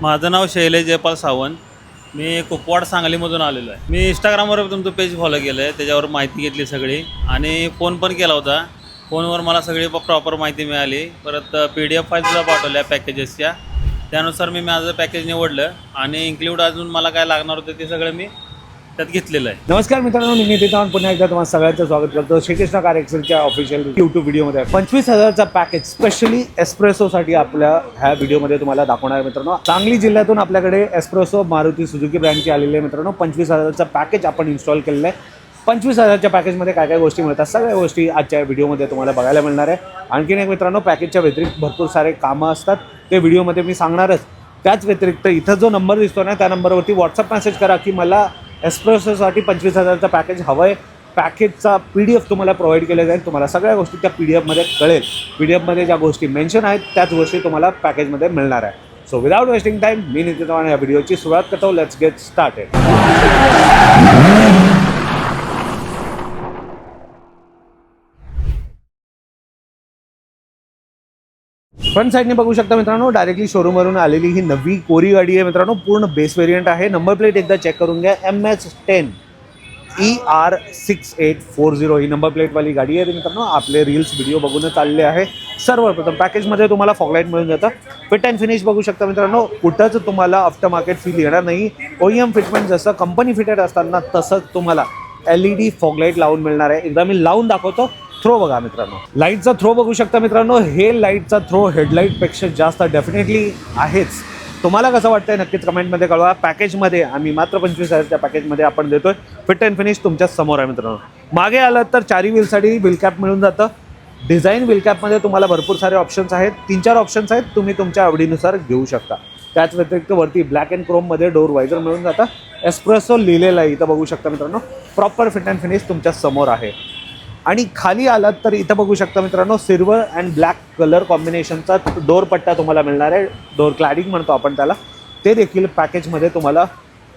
माझं नाव शैलेश जयपाल सावंत. मी कुपवाड सांगलीमधून आलेलो आहे. मी इंस्टाग्रामवर तुमचं पेज फॉलो केलं आहे, त्याच्यावर माहिती घेतली सगळी आणि फोन पण केला होता. फोनवर मला सगळी प्रॉपर माहिती मिळाली. परत PDF फाईलसुद्धा पाठवल्या पॅकेजेसच्या. त्यानुसार मी माझं पॅकेज निवडलं आणि इन्क्ल्यूड अजून मला काय लागणार होतं ते सगळं मी त्यात घेतलेलं आहे. नमस्कार मित्रांनो, मी नितीन चव्हाण पुन्हा एकदा तुम्हाला सगळ्यांचं स्वागत करतो श्रीकृष्ण कार एक्सेलच्या ऑफिशियल यूट्यूब व्हिडिओमध्ये. 25,000चा पॅकेज स्पेशली एस्प्रेसोसाठी आपल्या ह्या व्हिडिओमध्ये तुम्हाला दाखवणार आहे मित्रांनो. सांगली जिल्ह्यातून आपल्याकडे एस्प्रेसो मारुती सुझुकी ब्रँडची आलेली आहे मित्रांनो. 25,000चा पॅकेज आपण इन्स्टॉल केलेलं आहे. 25,000च्या पॅकेजमध्ये काय काय गोष्टी मिळतात सगळ्या गोष्टी आजच्या व्हिडिओमध्ये तुम्हाला बघायला मिळणार आहे. आणखीन एक मित्रांनो, पॅकेजच्या व्यतिरिक्त भरपूर सारे कामं असतात, ते व्हिडिओमध्ये मी सांगणारच. त्याच व्यतिरिक्त इथं जो नंबर दिसतो ना, त्या नंबरवरती व्हॉट्सअप मेसेज करा की मला एस्प्रेसोसाठी 25,000चा पॅकेज हवं आहे. पॅकेजचा PDF तुम्हाला प्रोव्हाइड केला जाईल. तुम्हाला सगळ्या गोष्टी त्या PDF कळेल. PDF ज्या गोष्टी मेन्शन आहेत त्याच गोष्टी तुम्हाला पॅकेजमध्ये मिळणार आहे. सो विदाउट वेस्टिंग टाईम मी नितीन चव्हाण या व्हिडिओची सुरुवात करतो. Let's get started. फ्रंट साईडने बघू शकता मित्रांनो, डायरेक्टली शोरूमवरून आलेली ही नवी कोरी गाडी आहे मित्रांनो. पूर्ण बेस व्हेरियंट आहे. नंबर प्लेट एकदा चेक करून घ्या. MH10 ER6840 ही नंबर प्लेटवाली गाडी आहे मित्रांनो. आपले रील्स व्हिडिओ बघूनच आलेले आहे. सर्वप्रथम पॅकेजमध्ये तुम्हाला फॉगलाईट मिळून जातं. फिट अँड फिनिश बघू शकता मित्रांनो. कुठंच तुम्हाला आफ्टर मार्केट फील येणार नाही. OEM फिटमेंट जसं कंपनी फिटेड असताना तसंच तुम्हाला LED फॉगलाईट लावून मिळणार आहे. एकदा मी लावून दाखवतो. थ्रो बघा मित्रांनो, लाईटचा थ्रो बघू शकता मित्रांनो. हे लाईटचा थ्रो हेडलाईटपेक्षा जास्त डेफिनेटली आहेच. तुम्हाला कसं वाटतंय नक्कीच कमेंटमध्ये कळवा. पॅकेजमध्ये आम्ही मात्र 25,000च्या पॅकेजमध्ये आपण देतोय. फिट अँड फिनिश तुमच्या समोर आहे मित्रांनो. मागे आलं तर चारी व्हीलसाठी व्हील कॅप मिळून जातं. डिझाईन व्हील कॅपमध्ये तुम्हाला भरपूर सारे ऑप्शन्स आहेत. 3-4 ऑप्शन्स आहेत, तुम्ही तुमच्या आवडीनुसार घेऊ शकता. त्याच व्यतिरिक्त वरती ब्लॅक अँड क्रोममध्ये डोर वायझर मिळून जातं. एस्प्रेसो लिहिलेलं आहे इथं बघू शकता मित्रांनो. प्रॉपर फिट अँड फिनिश तुमच्या समोर आहे. आणि खाली आलात तर इथं बघू शकता मित्रांनो, सिल्वर अँड ब्लॅक कलर कॉम्बिनेशनचा डोर पट्टा तुम्हाला मिळणार आहे. डोर क्लॅडिंग म्हणतो आपण त्याला. ते देखील पॅकेजमध्ये तुम्हाला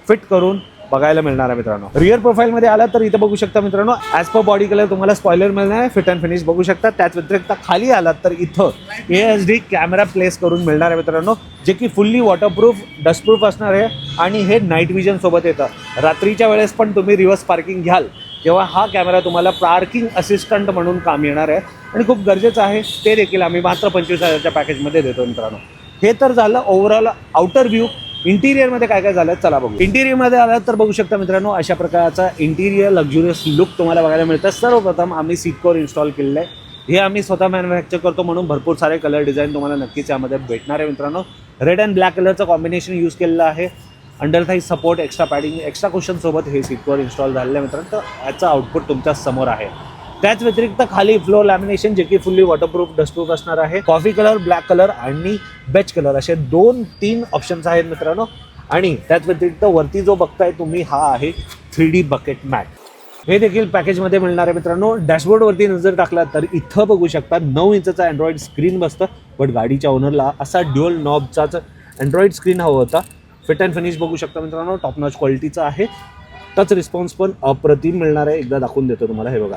फिट करून बघायला मिळणार आहे मित्रांनो. रिअर प्रोफाईलमध्ये आला तर इथं बघू शकता मित्रांनो, ॲज पर बॉडी कलर तुम्हाला स्पॉयलर मिळणार आहे. फिट अँड फिनिश बघू शकता. त्याच व्यतिरिक्त खाली आलात तर इथं ASD कॅमेरा प्लेस करून मिळणार आहे मित्रांनो, जे की फुल्ली वॉटरप्रूफ डस्टप्रूफ असणार आहे. आणि हे नाईट विजन सोबत येतं. रात्रीच्या वेळेस पण तुम्ही रिव्हर्स पार्किंग घ्याल तेव्हा हा कॅमेरा तुम्हाला पार्किंग असिस्टंट म्हणून काम येणार आहे आणि खूप गरजेचं आहे. ते देखील आम्ही मात्र 25,000च्या पॅकेजमध्ये देतो मित्रांनो. हे तर झालं ओव्हरऑल आउटर व्ह्यू. इंटिरियरमध्ये काय काय झालं चला बघू. इंटिरियरमध्ये आलं तर बघू शकता मित्रांनो, अशा प्रकारचा इंटिरियर लक्झुरियस लुक तुम्हाला बघायला मिळतं. सर्वप्रथम आम्ही सीट कव्हर इन्स्टॉल केलेलं आहे. हे आम्ही स्वतः मॅन्युफॅक्चर करतो म्हणून भरपूर सारे कलर डिझाईन तुम्हाला नक्कीच यामध्ये भेटणार आहे मित्रांनो. रेड अँड ब्लॅक कलरचं कॉम्बिनेशन यूज केलेलं आहे. Under thigh support, extra padding, extra कुशनसोबत हे सीट कव्हर इन्स्टॉल झालेलं आहे मित्रांनो. तर याचं आउटपुट तुमच्या समोर आहे. त्याच व्यतिरिक्त खाली फ्लोर लॅमिनेशन, जे की फुल्ली वॉटरप्रूफ डस्टप्रूफ असणार आहे. कॉफी कलर, ब्लॅक कलर आणि बेच कलर असे 2-3 ऑप्शन्स आहेत मित्रांनो. आणि त्याच व्यतिरिक्त वरती जो बघताय तुम्ही हा आहे 3D बकेट मॅट. हे देखील पॅकेजमध्ये मिळणार आहे मित्रांनो. डॅशबोर्डवरती नजर टाकला तर इथं बघू शकता 9 इंचचा अँड्रॉइड स्क्रीन बसतं. बट गाडीच्या ओनरला असा ड्युअल नॉबचाच अँड्रॉइड स्क्रीन हवं होता. फिट अँड फिनिश बघू शकता मित्रांनो, टॉप नॉच क्वालिटीचा आहे. टच रिस्पॉन्स पण अप्रतिम मिळणार आहे. एकदा दाखवून देतो तुम्हाला. हे बघा,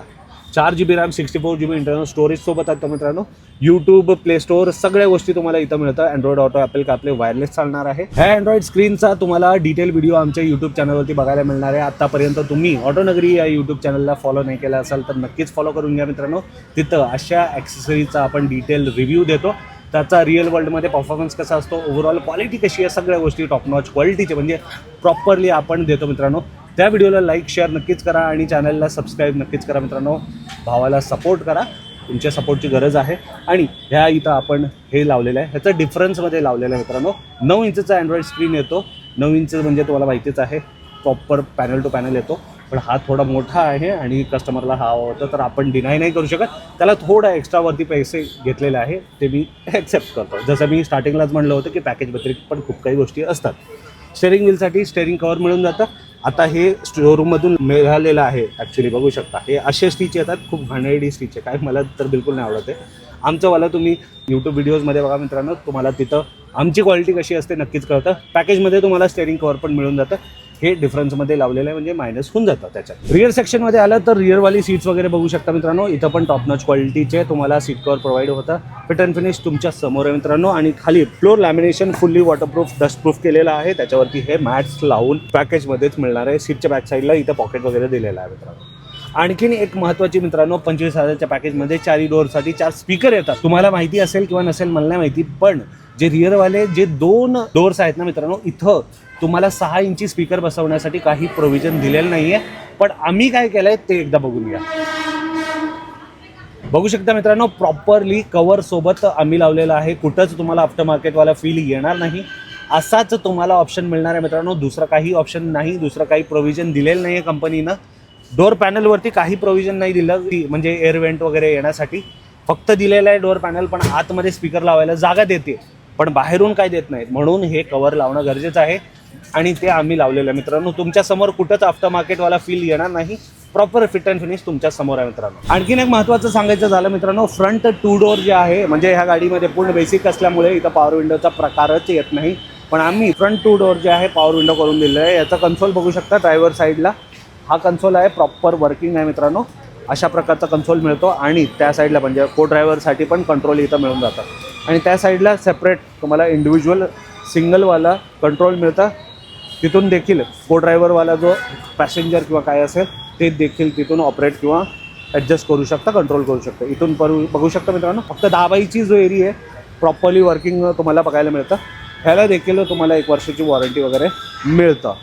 4GB RAM, 64GB internal storage सोबत आता मित्रांनो. यूट्यूब, प्ले स्टोअर सगळ्या गोष्टी तुम्हाला इथं मिळतं. Android auto, Apple CarPlay, wireless चालणार आहे. ह्या अँड्रॉइड स्क्रीनचा तुम्हाला डिटेल व्हिडिओ आमच्या यूट्यूब चॅनलवरती बघायला मिळणार आहे. आतापर्यंत तुम्ही ऑटोनगरी या यूट्यूब चॅनलला फॉलो नाही केला असाल तर नक्कीच फॉलो करून घ्या मित्रांनो. तिथं अशा ॲक्सेसरीचा आपण डिटेल रिव्ह्यू देतो. त्याचा रिअल वर्ल्डमध्ये परफॉर्मन्स कसा असतो, ओव्हरऑल क्वालिटी कशी आहे, सगळ्या गोष्टी टॉप नॉच क्वालिटीचे म्हणजे प्रॉपरली आपण देतो मित्रांनो. त्या व्हिडिओला लाईक शेअर नक्कीच करा आणि चॅनलला सबस्क्राईब नक्कीच करा मित्रांनो. भावाला सपोर्ट करा, तुमच्या सपोर्टची गरज आहे. आणि ह्या इथं आपण हे लावलेलं आहे, ह्याचं डिफरन्समध्ये लावलेलं आहे मित्रांनो. 9 इंचचा अँड्रॉइड स्क्रीन येतो. 9 इंच म्हणजे तुम्हाला माहितीच आहे, प्रॉपर पॅनल टू पॅनल येतो. पण हा थोडा मोठा आहे आणि कस्टमरला हा होतं तर आपण डिनाय नाही करू शकत. त्याला थोडा एक्स्ट्रावरती पैसे घेतलेले आहे, ते मी ॲक्सेप्ट करतो. जसं मी स्टार्टिंगलाच म्हणलं होतं की पॅकेज व्यतिरिक्त पण खूप काही गोष्टी असतात. स्टेअरिंग व्हीलसाठी स्टेअरिंग कवर मिळून जातं. आता हे शोरूममधून मिळालेलं आहे. ॲक्च्युली बघू शकता हे असे स्टिच येतात, खूप घाणेरडी स्टिच आहे. काय मला तर बिलकुल नाही आवडत आहे. आमचंवाला तुम्ही यूट्यूब व्हिडिओजमध्ये बघा मित्रांनो, तुम्हाला तिथं आमची क्वालिटी कशी असते नक्कीच कळतं. पॅकेजमध्ये तुम्हाला स्टेअरिंग कवर पण मिळून जातं. हे डिफरन्समध्ये लावलेलं आहे, म्हणजे मायनस होऊन जातं त्याच्यात. रिअर सेक्शनमध्ये आलं तर रिअरवाली सीट्स वगैरे बघू शकता मित्रांनो. इथं पण टॉप नॉच क्वालिटीचे तुम्हाला सीट कवर प्रोव्हाइड होतं. फिट अँड फिनिश तुमच्या समोर आहे मित्रांनो. आणि खाली floor lamination fully waterproof dustproof केलेलं आहे. त्याच्यावरती हे मॅट्स लावून पॅकेजमध्येच मिळणार आहे. सीटच्या बॅक साईडला इथं पॉकेट वगैरे दिलेलं आहे मित्रांनो. आणखीन एक महत्त्वाची मित्रांनो, 25,000च्या पॅकेजमध्ये 4 डोअरसाठी 4 स्पीकर येतात. तुम्हाला माहिती असेल किंवा नसेल मला नाही माहिती, पण जे रिअरवाले जे 2 डोअर्स आहेत ना मित्रांनो, इथं तुम्हाला 6 इंची स्पीकर बसवण्यासाठी काही प्रोव्हिजन दिलेलं नाही आहे. पण आम्ही काय केलं आहे ते एकदा बघून घ्या. बघू शकता मित्रांनो, प्रॉपरली कवरसोबत आम्ही लावलेलं आहे. कुठंच तुम्हाला आफ्टर मार्केटवाला फील येणार नाही. असाच तुम्हाला ऑप्शन मिळणार आहे मित्रांनो. दुसरा काही ऑप्शन नाही, दुसरं काही प्रोव्हिजन दिलेलं नाही आहे कंपनीनं. डोअर पॅनलवरती काही प्रोव्हिजन नाही दिलं की म्हणजे एअर वेंट वगैरे येण्यासाठी. फक्त दिलेलं आहे डोअर पॅनल, पण आतमध्ये स्पीकर लावायला जागा देते, पण बाहेरून काय देत नाहीत. म्हणून हे कवर लावणं गरजेचं आहे आणि ते आम्ही लावलेलं आहे मित्रांनो. तुमच्यासमोर कुठंच आफ्टर मार्केटवाला फील येणार नाही. प्रॉपर फिट अँड फिनिश तुमच्या समोर आहे मित्रांनो. आणखीन एक महत्त्वाचं सांगायचं झालं मित्रांनो, फ्रंट 2 डोअर जे आहे, म्हणजे ह्या गाडीमध्ये पूर्ण बेसिक असल्यामुळे इथं पॉवर विंडोचा प्रकारच येत नाही. पण आम्ही फ्रंट 2 डोअर जे आहे पॉवर विंडो करून दिलेलं आहे. याचा कन्सोल बघू शकता ड्रायव्हर साईडला. हा कन्सोल आहे, प्रॉपर वर्किंग आहे मित्रांनो. अशा प्रकारचा कन्सोल मिळतो. आणि त्या साईडला म्हणजे को ड्रायव्हरसाठी पण कंट्रोल इथं मिळून जातं. आणि त्या साईडला सेपरेट तुम्हाला इंडिव्हिज्युअल सिंगलवाला कंट्रोल मिळतं. तिथून देखील को ड्रायव्हरवाला जो पॅसेंजर किंवा काय असेल ते देखील तिथून ऑपरेट किंवा ॲडजस्ट करू शकता, कंट्रोल करू शकता. इथून बघू शकता मित्रांनो, फक्त दाबाईची जो एरिया आहे प्रॉपरली वर्किंग तुम्हाला बघायला मिळतं. ह्याला देखील तुम्हाला 1 वर्षाची वॉरंटी वगैरे मिळतं.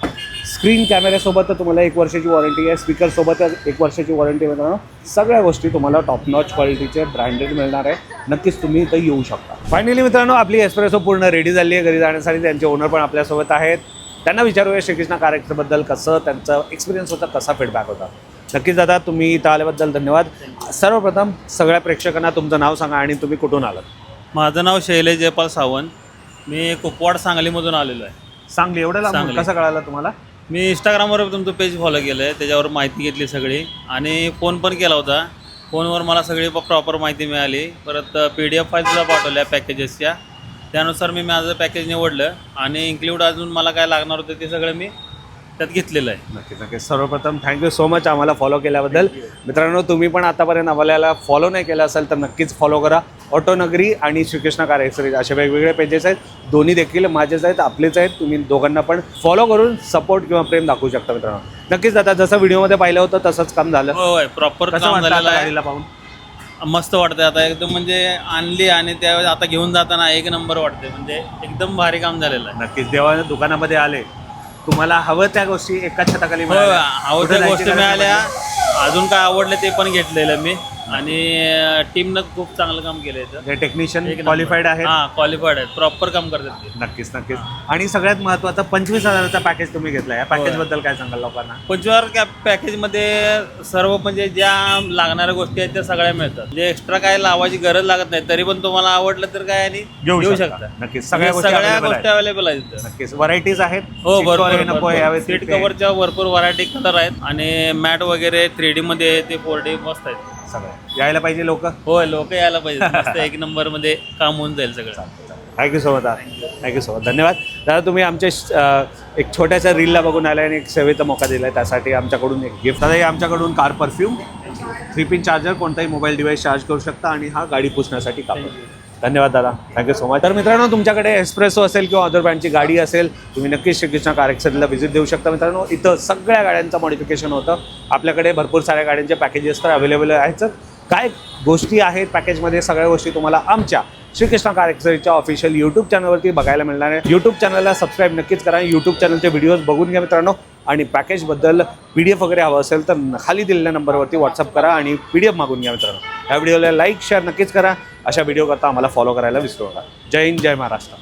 स्क्रीन कॅमेऱ्यासोबत तुम्हाला 1 वर्षाची वॉरंटी आहे. स्पीकरसोबत 1 वर्षाची वॉरंटी मिळणार. सगळ्या गोष्टी तुम्हाला टॉप नॉच क्वालिटीचे ब्रँडेड मिळणार आहे. नक्कीच तुम्ही इथं येऊ शकता. फायनली मित्रांनो, आपली एस्प्रेसो पूर्ण रेडी झाली आहे घरी जाण्यासाठी. त्यांचे ओनर पण आपल्यासोबत आहेत. त्यांना विचारूया श्रीकृष्णा कार एक्सबद्दल कसं त्यांचा एक्सपिरियन्स होता, कसा फीडबॅक होता. नक्कीच दादा, तुम्ही इथं आल्याबद्दल धन्यवाद. सर्वप्रथम सगळ्या प्रेक्षकांना तुमचं नाव सांगा आणि तुम्ही कुठून आलात. माझं नाव शैलेश जयपाल सावंत. मी कुपवाड सांगलीमधून आलेलो आहे. सांगली एवढं लांब सांगली. कसं कळालं तुम्हाला? मी इंस्टाग्रामवर तुमचं पेज फॉलो केलं आहे, त्याच्यावर माहिती घेतली सगळी आणि फोन पण केला होता. फोनवर मला सगळी प्रॉपर माहिती मिळाली. परत PDF फाईलसुद्धा पाठवल्या पॅकेजेसच्या. त्यानुसार मी माझं पॅकेज निवडलं आणि इन्क्ल्यूड अजून मला काय लागणार होतं ते सगळं मी त्यात घेतलेलं आहे. नक्कीच नक्कीच. सर्वप्रथम थँक्यू सो मच आम्हाला फॉलो केल्याबद्दल. मित्रांनो, तुम्ही पण आतापर्यंत आम्हाला फॉलो नाही केलं असेल तर नक्कीच फॉलो करा. ऑटोनगरी आणि श्रीकृष्णा कार एक्सरीज असे वेगवेगळे पेजेस आहेत. दोन्ही देखील माझेच आहेत, आपलेच आहेत. तुम्ही दोघांना पण फॉलो करून सपोर्ट किंवा प्रेम दाखवू शकता मित्रांनो. नक्कीच दादा, जसं व्हिडिओमध्ये पाहिलं होतं तसंच काम झालं. होय, प्रॉपर कसं काम वाटलं झालेलं आता आहे. गाडीला पाहून? मस्त वाटतंय आता एकदम, म्हणजे आणली आणि त्यावेळेस आता घेऊन जाताना 1 नंबर वाटते. म्हणजे एकदम भारी काम झालेलं आहे. नक्कीच. जेव्हा दुकानामध्ये आले तुम्हाला हवं त्या गोष्टी एका छताखाली हो, मिळाल्या. आवडत्या कुठे गोष्टी जायची गरज मिळाल्या. नाही. अजून काय आवडलं ते पण घेतलेलं मी. आणि टीमनं खूप चांगलं काम केलं इथं. जे टेक्निशियन एक नंबर. क्वालिफाईड आहेत. हां, क्वालिफाईड आहेत, प्रॉपर काम करतात ते. नक्कीच नक्कीच. आणि सगळ्यात महत्त्वाचं 25,000चा पॅकेज तुम्ही घेतला. या पॅकेजबद्दल काय सांगाल लोकांना? 25,000 पॅकेजमध्ये सर्व म्हणजे ज्या लागणाऱ्या गोष्टी आहेत त्या सगळ्या मिळतात. म्हणजे एक्स्ट्रा काय लावायची गरज लागत नाही. तरी पण तुम्हाला आवडलं तर काय आणि घेऊ शकता. नक्कीच. सगळ्या available गोष्टी आहेत. अवेलेबल आहेत इथं. नक्कीच. व्हरायटीज आहेत. हो, Seat cover हे भरपूर नको यावेळेस सीट कव्हरच्या भरपूर व्हरायटी कलर आहेत आणि मॅट वगैरे 3D मध्ये ते 4D मस्त आहेत सगळं. यायला पाहिजे लोक. होय, लोक यायला पाहिजे. मस्त 1 नंबर मध्ये काम होऊन जाईल सगळं. थँक्यू सो मच दादा. Thank you so much. धन्यवाद दादा. तुम्ही आमच्या एक छोट्याशा रीलला बघून आला आणि एक सेवेचा मौका दिला आहे, त्यासाठी आमच्याकडून एक गिफ्ट. दादा, हे आमच्याकडून कार परफ्यूम, 3 पिन चार्जर, कोणताही मोबाईल डिव्हाइस चार्ज करू शकता आणि हा गाडी पुसण्यासाठी कापड. धन्यवाद दादा. Thank you so much. तर मित्रांनो, तुमच्याकडे एस्प्रेसो असेल किंवा अदर ब्रँडची गाडी असेल, तुम्ही नक्कीच श्रीकृष्णा कार एक्सरीजला व्हिजिट देऊ शकता मित्रांनो. इथं सगळ्या गाड्यांचं मॉडिफिकेशन होतं. आपल्याकडे भरपूर साऱ्या गाड्यांचे पॅकेजेस तर अवेलेबल आहेत. काय गोष्टी आहेत पॅकेजमध्ये, सगळ्या गोष्टी तुम्हाला आमच्या श्रीकृष्णा कार एक्सरीजच्या ऑफिशियल यूट्यूब चॅनलवरती बघायला मिळणार आहे. यूट्यूब चॅनलला सबस्क्राईब नक्कीच करा. यूट्यूब चॅनलचे व्हिडिओज बघून घ्या मित्रांनो. आणि पॅकेजबद्दल PDF वगैरे हवं असेल तर खाली दिलेल्या नंबरवरती व्हॉट्सअप करा आणि PDF मागून घ्या मित्रांनो. या व्हिडिओला लाईक शेअर नक्कीच करा. अशा व्हिडिओ करता आम्हाला फॉलो करायला विसरू नका. जय हिंद, जय महाराष्ट्र.